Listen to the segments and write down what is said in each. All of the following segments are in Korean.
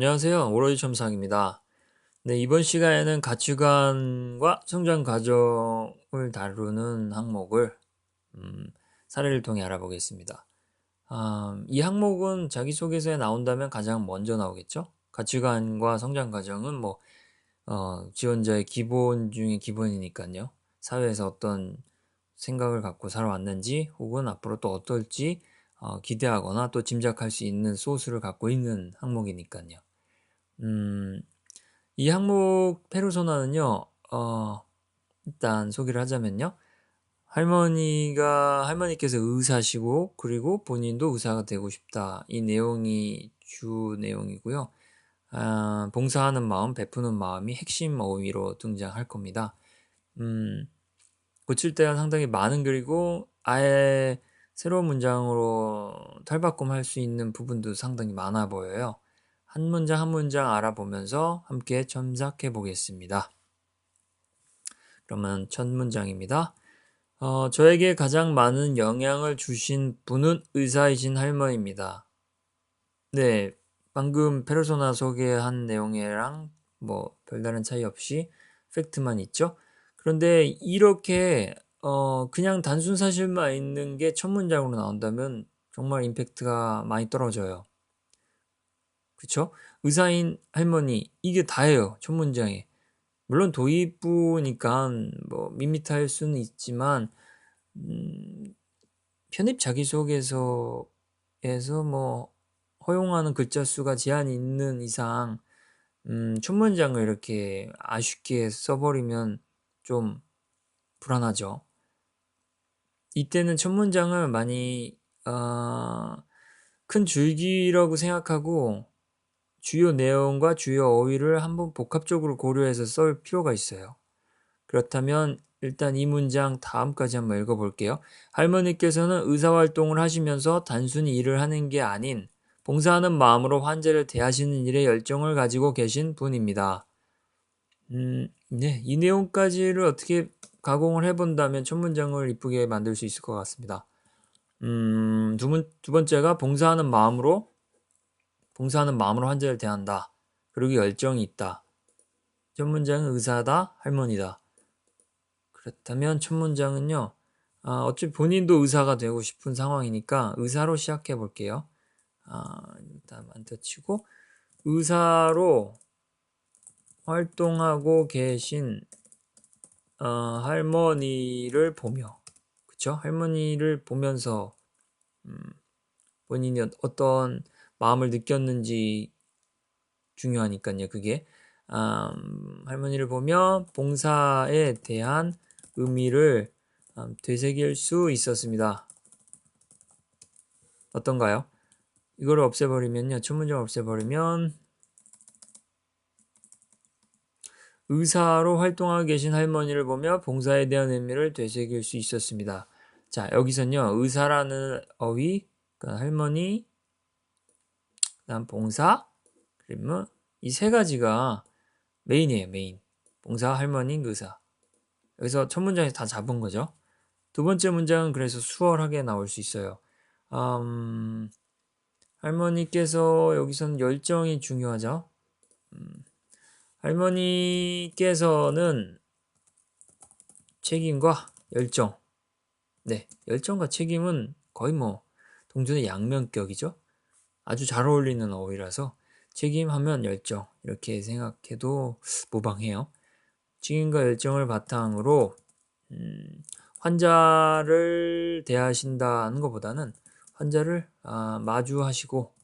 안녕하세요. 오로지 첨상입니다. 네, 이번 시간에는 가치관과 성장 과정을 다루는 항목을 사례를 통해 알아보겠습니다. 이 항목은 자기소개서에 나온다면 가장 먼저 나오겠죠? 가치관과 성장 과정은 지원자의 기본 중에 기본이니까요. 사회에서 어떤 생각을 갖고 살아왔는지 혹은 앞으로 또 어떨지 기대하거나 또 짐작할 수 있는 소스를 갖고 있는 항목이니까요. 음, 이 항목 페르소나는요, 일단 소개를 하자면요. 할머니께서 의사시고, 그리고 본인도 의사가 되고 싶다. 이 내용이 주 내용이고요. 봉사하는 마음, 베푸는 마음이 핵심 어휘로 등장할 겁니다. 고칠 때가 상당히 많은 글이고, 아예 새로운 문장으로 탈바꿈할 수 있는 부분도 상당히 많아 보여요. 한 문장 한 문장 알아보면서 함께 첨삭해 보겠습니다. 그러면 첫 문장입니다. 저에게 가장 많은 영향을 주신 분은 의사이신 할머니입니다. 네, 방금 페르소나 소개한 내용이랑 별다른 차이 없이 팩트만 있죠. 그런데 이렇게 그냥 단순 사실만 있는 게 첫 문장으로 나온다면 정말 임팩트가 많이 떨어져요. 그쵸? 의사인 할머니 이게 다예요. 첫 문장에. 물론 도입부니까 밋밋할 수는 있지만 편입 자기소개서에서 허용하는 글자 수가 제한이 있는 이상 첫 문장을 이렇게 아쉽게 써버리면 좀 불안하죠. 이때는 첫 문장을 많이 큰 줄기라고 생각하고 주요 내용과 주요 어휘를 한번 복합적으로 고려해서 쓸 필요가 있어요. 그렇다면 일단 이 문장 다음까지 한번 읽어볼게요. 할머니께서는 의사활동을 하시면서 단순히 일을 하는 게 아닌 봉사하는 마음으로 환자를 대하시는 일에 열정을 가지고 계신 분입니다. 네, 이 내용까지를 어떻게 가공을 해본다면 첫 문장을 이쁘게 만들 수 있을 것 같습니다. 두 번째가 봉사하는 마음으로 환자를 대한다. 그리고 열정이 있다. 첫 문장은 의사다, 할머니다. 그렇다면 첫 문장은요. 어차피 본인도 의사가 되고 싶은 상황이니까 의사로 시작해 볼게요. 일단 만터치고 의사로 활동하고 계신 할머니를 보며, 그쵸? 할머니를 보면서 본인이 어떤 마음을 느꼈는지 중요하니까요. 그게 할머니를 보며 봉사에 대한 의미를 되새길 수 있었습니다. 어떤가요? 이거를 없애버리면요. 첫 문장을 없애버리면 의사로 활동하고 계신 할머니를 보며 봉사에 대한 의미를 되새길 수 있었습니다. 자, 여기서는요. 의사라는 어휘, 그러니까 할머니, 그다음 봉사, 그러면 이 세 가지가 메인이에요. 메인. 봉사, 할머니, 의사. 여기서 첫 문장에서 다 잡은 거죠. 두 번째 문장은 그래서 수월하게 나올 수 있어요. 할머니께서 여기서는 열정이 중요하죠. 할머니께서는 책임과 열정. 네, 열정과 책임은 거의 동전의 양면격이죠. 아주 잘 어울리는 어휘라서 책임하면 열정 이렇게 생각해도 무방해요. 책임과 열정을 바탕으로 환자를 대하신다는 것보다는 환자를 마주하시고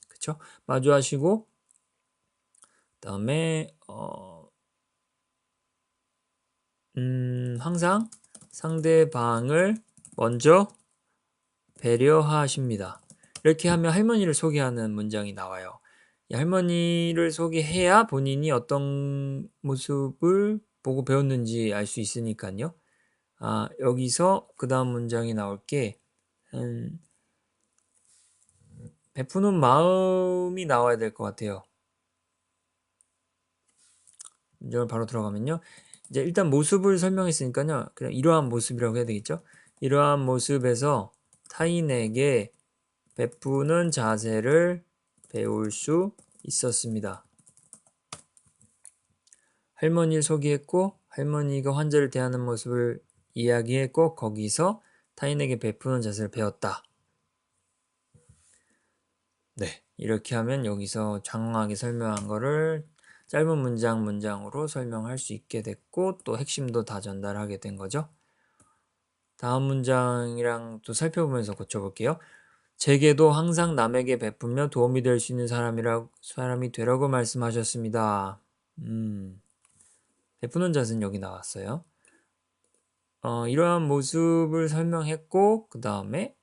그쵸? 마주하시고 그다음에 항상 상대방을 먼저 배려하십니다. 이렇게 하면 할머니를 소개하는 문장이 나와요. 이 할머니를 소개해야 본인이 어떤 모습을 보고 배웠는지 알 수 있으니까요. 여기서 그 다음 문장이 나올 게 베푸는 마음이 나와야 될 것 같아요. 문장을 바로 들어가면요. 이제 일단 모습을 설명했으니까요. 그냥 이러한 모습이라고 해야 되겠죠. 이러한 모습에서 타인에게 베푸는 자세를 배울 수 있었습니다. 할머니를 소개했고 할머니가 환자를 대하는 모습을 이야기했고 거기서 타인에게 베푸는 자세를 배웠다. 네, 이렇게 하면 여기서 장황하게 설명한 거를 짧은 문장으로 설명할 수 있게 됐고 또 핵심도 다 전달하게 된 거죠. 다음 문장이랑 또 살펴보면서 고쳐볼게요. 제게도 항상 남에게 베풀며 도움이 될 수 있는 사람이 되라고 말씀하셨습니다. 베푸는 자세는 여기 나왔어요. 이러한 모습을 설명했고 그 다음에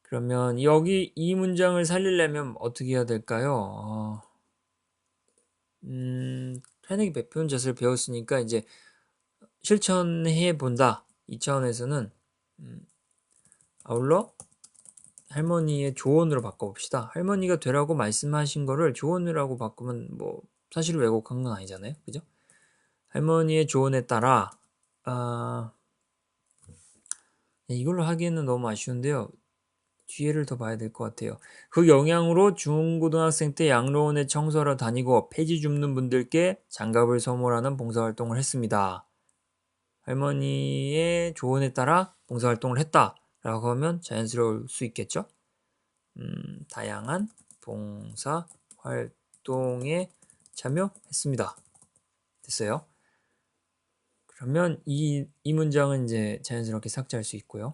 그러면 여기 이 문장을 살리려면 어떻게 해야 될까요? 타인에게 베푸는 자세를 배웠으니까 이제 실천해 본다. 이 차원에서는 아울러 할머니의 조언으로 바꿔봅시다. 할머니가 되라고 말씀하신 거를 조언이라고 바꾸면 뭐 사실 왜곡한 건 아니잖아요. 그죠? 할머니의 조언에 따라 이걸로 하기에는 너무 아쉬운데요. 뒤에를 더 봐야 될 것 같아요. 그 영향으로 중고등학생 때 양로원에 청소하러 다니고 폐지 줍는 분들께 장갑을 선물하는 봉사활동을 했습니다. 할머니의 조언에 따라 봉사활동을 했다라고 하면 자연스러울 수 있겠죠? 다양한 봉사활동에 참여했습니다. 됐어요. 그러면 이 문장은 이제 자연스럽게 삭제할 수 있고요.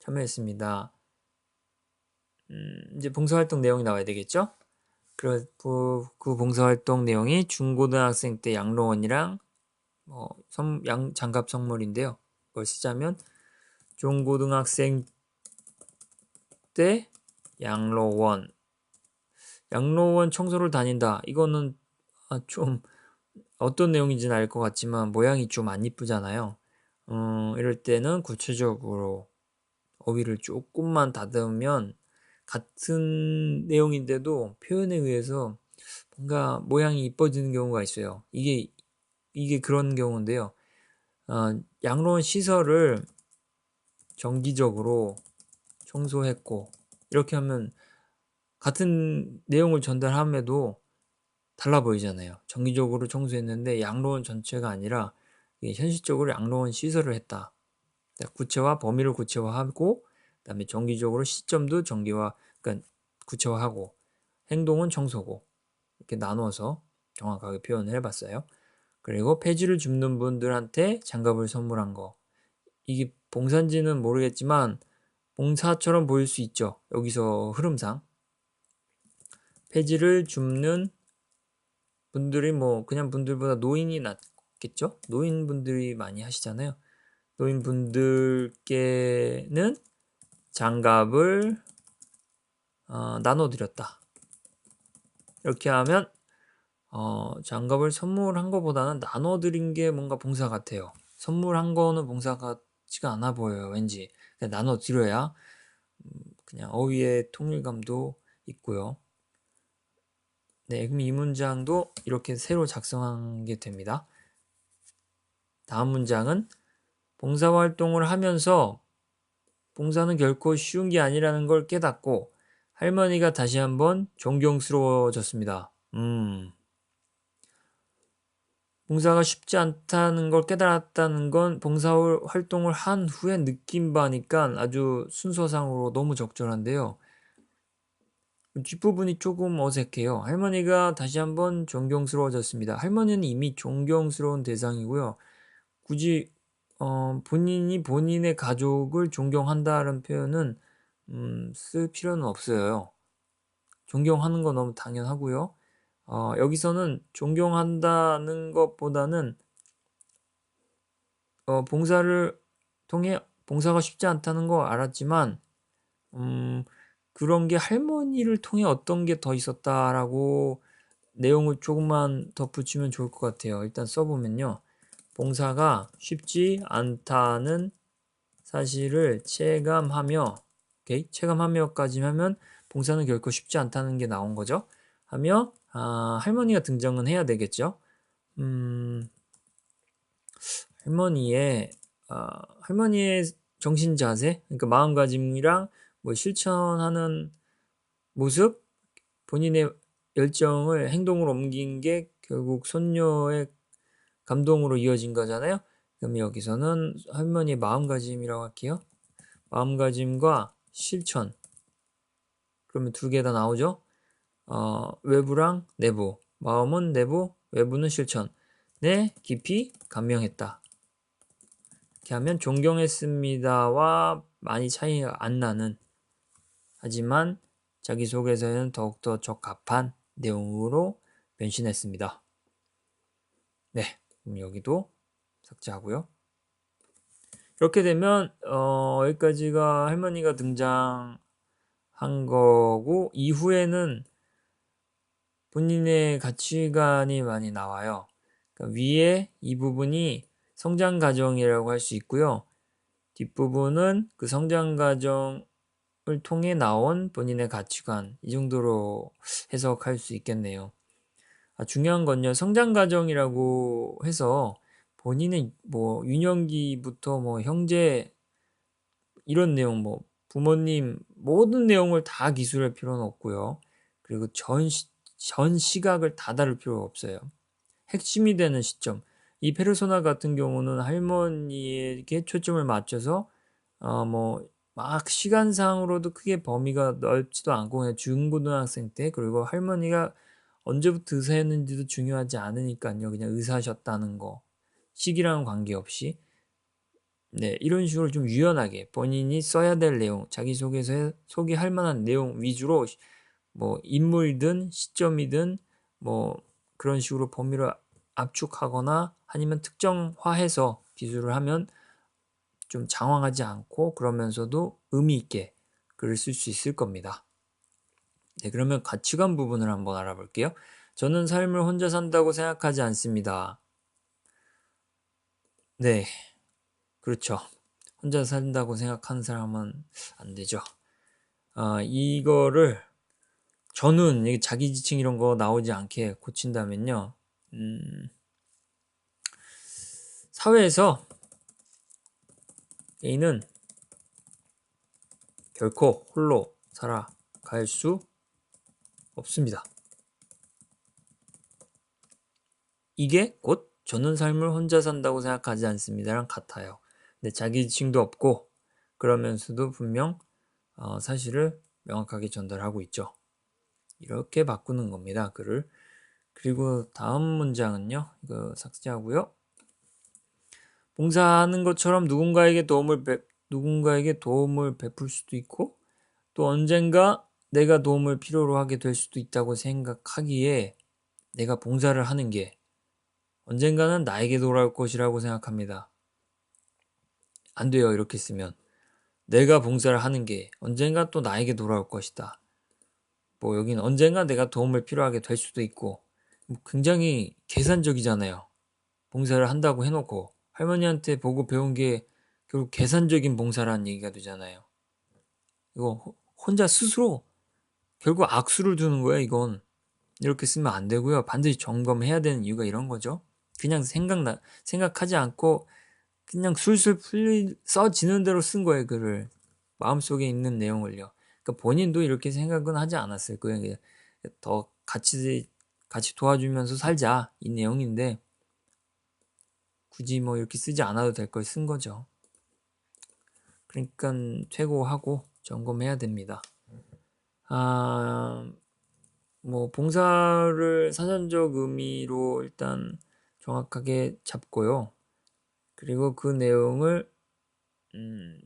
참여했습니다. 이제 봉사활동 내용이 나와야 되겠죠? 그 봉사활동 내용이 중고등학생 때 양로원이랑 장갑 선물인데요. 그걸 쓰자면 중고등학생 때 양로원 청소를 다닌다. 이거는 좀 어떤 내용인지는 알 것 같지만 모양이 좀 안 이쁘잖아요. 이럴 때는 구체적으로 어휘를 조금만 다듬으면 같은 내용인데도 표현에 의해서 뭔가 모양이 이뻐지는 경우가 있어요. 이게 그런 경우인데요. 양로원 시설을 정기적으로 청소했고 이렇게 하면 같은 내용을 전달함에도 달라 보이잖아요. 정기적으로 청소했는데 양로원 전체가 아니라 현실적으로 양로원 시설을 했다. 구체화 범위를 구체화하고 그다음에 정기적으로 시점도 그러니까 구체화하고 행동은 청소고 이렇게 나눠서 정확하게 표현을 해봤어요. 그리고 폐지를 줍는 분들한테 장갑을 선물한 거. 이게 봉사인지는 모르겠지만 봉사처럼 보일 수 있죠. 여기서 흐름상. 폐지를 줍는 분들이 뭐 그냥 분들보다 노인이 낫겠죠? 노인분들이 많이 하시잖아요. 노인분들께는 장갑을 나눠드렸다. 이렇게 하면 장갑을 선물한 것보다는 나눠드린 게 뭔가 봉사 같아요. 선물한 거는 봉사 같지가 않아 보여요. 왠지 그냥 나눠드려야 그냥 어휘의 통일감도 있고요. 네, 그럼 이 문장도 이렇게 새로 작성한 게 됩니다. 다음 문장은 봉사활동을 하면서 봉사는 결코 쉬운 게 아니라는 걸 깨닫고 할머니가 다시 한번 존경스러워졌습니다. 봉사가 쉽지 않다는 걸 깨달았다는 건 봉사활동을 한 후에 느낀 바니까 아주 순서상으로 너무 적절한데요. 뒷부분이 조금 어색해요. 할머니가 다시 한번 존경스러워졌습니다. 할머니는 이미 존경스러운 대상이고요. 굳이 본인이 본인의 가족을 존경한다는 표현은 쓸 필요는 없어요. 존경하는 건 너무 당연하고요. 여기서는 존경한다는 것보다는 봉사를 통해 봉사가 쉽지 않다는 거 알았지만 그런 게 할머니를 통해 어떤 게 더 있었다라고 내용을 조금만 덧붙이면 좋을 것 같아요. 일단 써보면요. 봉사가 쉽지 않다는 사실을 체감하며 체감하며까지 하면 봉사는 결코 쉽지 않다는 게 나온 거죠. 하며 할머니가 등장은 해야 되겠죠. 할머니의 정신 자세, 그러니까 마음가짐이랑 뭐 실천하는 모습, 본인의 열정을 행동으로 옮긴 게 결국 손녀의 감동으로 이어진 거잖아요. 그럼 여기서는 할머니의 마음가짐이라고 할게요. 마음가짐과 실천. 그러면 두 개 다 나오죠. 외부랑 내부. 마음은 내부, 외부는 실천. 네, 깊이 감명했다. 이렇게 하면 존경했습니다와 많이 차이가 안 나는, 하지만 자기소개서에는 더욱더 적합한 내용으로 변신했습니다. 네, 그럼 여기도 삭제하고요. 이렇게 되면 여기까지가 할머니가 등장한 거고, 이후에는 본인의 가치관이 많이 나와요. 그러니까 위에 이 부분이 성장 과정이라고 할 수 있고요. 뒷부분은 그 성장 과정을 통해 나온 본인의 가치관, 이 정도로 해석할 수 있겠네요. 중요한 건요, 성장 과정이라고 해서 본인의 뭐 유년기부터 뭐 형제 이런 내용, 뭐 부모님 모든 내용을 다 기술할 필요는 없고요. 그리고 전 시각을 다 다룰 필요가 없어요. 핵심이 되는 시점. 이 페르소나 같은 경우는 할머니에게 초점을 맞춰서 뭐 막 시간상으로도 크게 범위가 넓지도 않고 그냥 중고등학생 때, 그리고 할머니가 언제부터 의사였는지도 중요하지 않으니까요. 그냥 의사셨다는 거. 시기랑 관계없이. 네, 이런 식으로 좀 유연하게 본인이 써야 될 내용, 자기소개서에 소개할 만한 내용 위주로 뭐 인물이든 시점이든 뭐 그런 식으로 범위를 압축하거나 아니면 특정화해서 기술을 하면 좀 장황하지 않고 그러면서도 의미 있게 글을 쓸 수 있을 겁니다. 네, 그러면 가치관 부분을 한번 알아볼게요. 저는 삶을 혼자 산다고 생각하지 않습니다. 네, 그렇죠. 혼자 산다고 생각하는 사람은 안 되죠. 이거를 저는 자기 지칭 이런 거 나오지 않게 고친다면요. 사회에서 개인은 결코 홀로 살아갈 수 없습니다. 이게 곧 저는 삶을 혼자 산다고 생각하지 않습니다랑 같아요. 근데 자기 지칭도 없고 그러면서도 분명 사실을 명확하게 전달하고 있죠. 이렇게 바꾸는 겁니다, 글을. 그리고 다음 문장은요. 이거 삭제하고요. 봉사하는 것처럼 누군가에게 도움을 베풀 수도 있고 또 언젠가 내가 도움을 필요로 하게 될 수도 있다고 생각하기에 내가 봉사를 하는 게 언젠가는 나에게 돌아올 것이라고 생각합니다. 안 돼요, 이렇게 쓰면. 내가 봉사를 하는 게 언젠가 또 나에게 돌아올 것이다. 뭐 여기는 언젠가 내가 도움을 필요하게 될 수도 있고 굉장히 계산적이잖아요. 봉사를 한다고 해놓고 할머니한테 보고 배운 게 결국 계산적인 봉사라는 얘기가 되잖아요. 이거 혼자 스스로 결국 악수를 두는 거예요, 이건. 이렇게 쓰면 안 되고요. 반드시 점검해야 되는 이유가 이런 거죠. 그냥 생각하지 않고 그냥 술술 써지는 대로 쓴 거예요, 글을. 마음속에 있는 내용을요. 그러니까 본인도 이렇게 생각은 하지 않았을 거예요. 더 같이 도와주면서 살자, 이 내용인데 굳이 뭐 이렇게 쓰지 않아도 될 걸 쓴 거죠. 그러니까 퇴고하고 점검해야 됩니다. 뭐 봉사를 사전적 의미로 일단 정확하게 잡고요. 그리고 그 내용을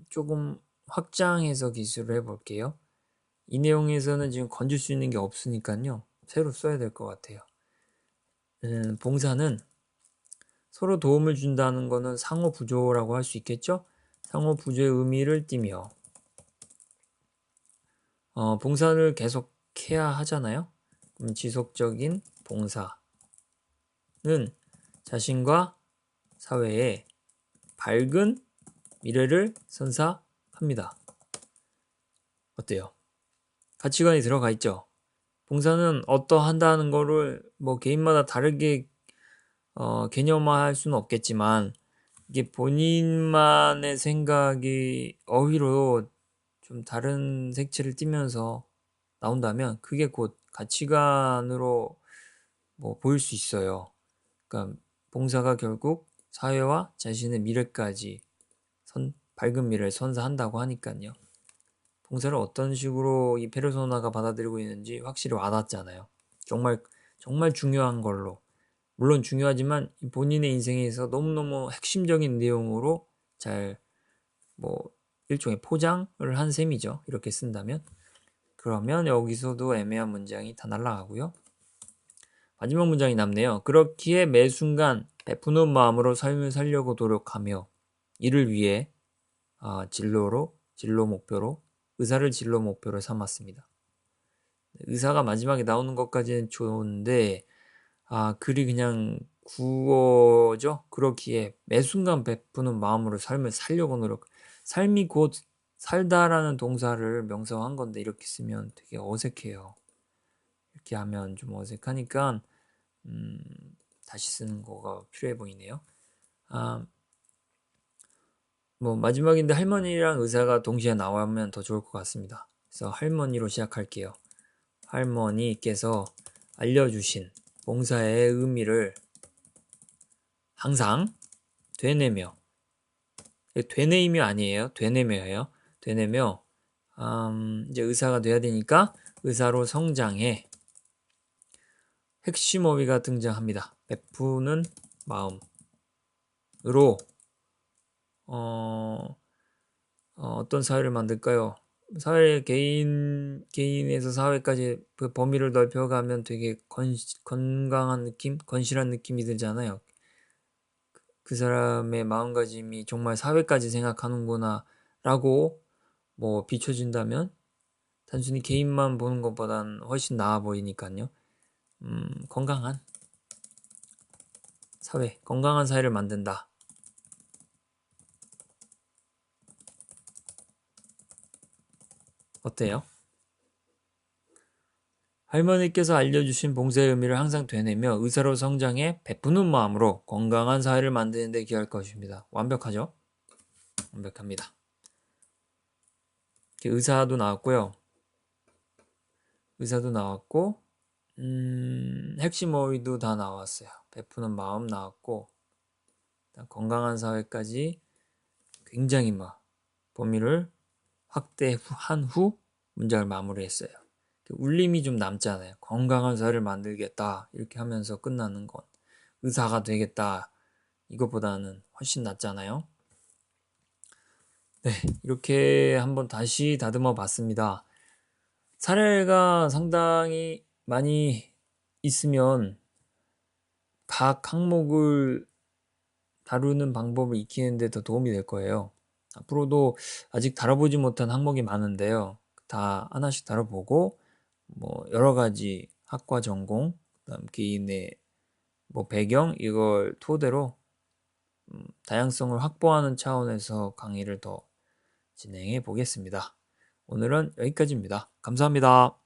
조금 확장해서 기술을 해볼게요. 이 내용에서는 지금 건질 수 있는 게 없으니까요. 새로 써야 될 것 같아요. 봉사는 서로 도움을 준다는 거는 상호 부조라고 할 수 있겠죠? 상호 부조의 의미를 띠며 봉사를 계속 해야 하잖아요. 지속적인 봉사는 자신과 사회에 밝은 미래를 선사합니다. 어때요? 가치관이 들어가 있죠. 봉사는 어떠한다는 거를 뭐 개인마다 다르게 개념화할 수는 없겠지만 이게 본인만의 생각이 어휘로 좀 다른 색채를 띠면서 나온다면 그게 곧 가치관으로 뭐 보일 수 있어요. 그러니까 봉사가 결국 사회와 자신의 미래까지 밝은 미래를 선사한다고 하니까요. 봉사를 어떤 식으로 이 페르소나가 받아들이고 있는지 확실히 와닿잖아요. 정말 중요한 걸로. 물론 중요하지만 본인의 인생에서 너무너무 핵심적인 내용으로 잘 뭐 일종의 포장을 한 셈이죠. 이렇게 쓴다면. 그러면 여기서도 애매한 문장이 다 날아가고요. 마지막 문장이 남네요. 그렇기에 매 순간 베푸는 마음으로 삶을 살려고 노력하며 이를 위해 진로 목표로 의사를 진로 목표로 삼았습니다. 의사가 마지막에 나오는 것까지는 좋은데 글이 그냥 구어죠. 그렇기에 매 순간 베푸는 마음으로 삶을 살려고 노력. 삶이 곧 살다라는 동사를 명사한 건데 이렇게 쓰면 되게 어색해요. 이렇게 하면 좀 어색하니까 다시 쓰는 거가 필요해 보이네요. 뭐 마지막인데 할머니랑 의사가 동시에 나오면 더 좋을 것 같습니다. 그래서 할머니로 시작할게요. 할머니께서 알려주신 봉사의 의미를 항상 되뇌며, 되뇌이며 아니에요. 되뇌며예요. 되뇌며 이제 의사가 돼야 되니까 의사로 성장해. 핵심 어휘가 등장합니다. 베푸는 마음으로 어떤 사회를 만들까요? 개인에서 사회까지 그 범위를 넓혀가면 되게 건강한 느낌, 건실한 느낌이 들잖아요. 그 사람의 마음가짐이 정말 사회까지 생각하는구나 라고 뭐 비춰진다면 단순히 개인만 보는 것보단 훨씬 나아 보이니까요. 건강한 사회를 만든다. 어때요? 할머니께서 알려주신 봉사의 의미를 항상 되뇌며 의사로 성장해 베푸는 마음으로 건강한 사회를 만드는 데 기여할 것입니다. 완벽하죠? 완벽합니다. 의사도 나왔고요. 의사도 나왔고 핵심 어휘도 다 나왔어요. 베푸는 마음 나왔고 건강한 사회까지 굉장히 범위를 확대한 후 문장을 마무리했어요. 울림이 좀 남잖아요. 건강한 사회를 만들겠다 이렇게 하면서 끝나는 건 의사가 되겠다 이것보다는 훨씬 낫잖아요. 네, 이렇게 한번 다시 다듬어 봤습니다. 사례가 상당히 많이 있으면 각 항목을 다루는 방법을 익히는 데 더 도움이 될 거예요. 앞으로도 아직 다뤄보지 못한 항목이 많은데요. 다 하나씩 다뤄보고 뭐 여러 가지 학과 전공, 그다음 개인의 뭐 배경 이걸 토대로 다양성을 확보하는 차원에서 강의를 더 진행해 보겠습니다. 오늘은 여기까지입니다. 감사합니다.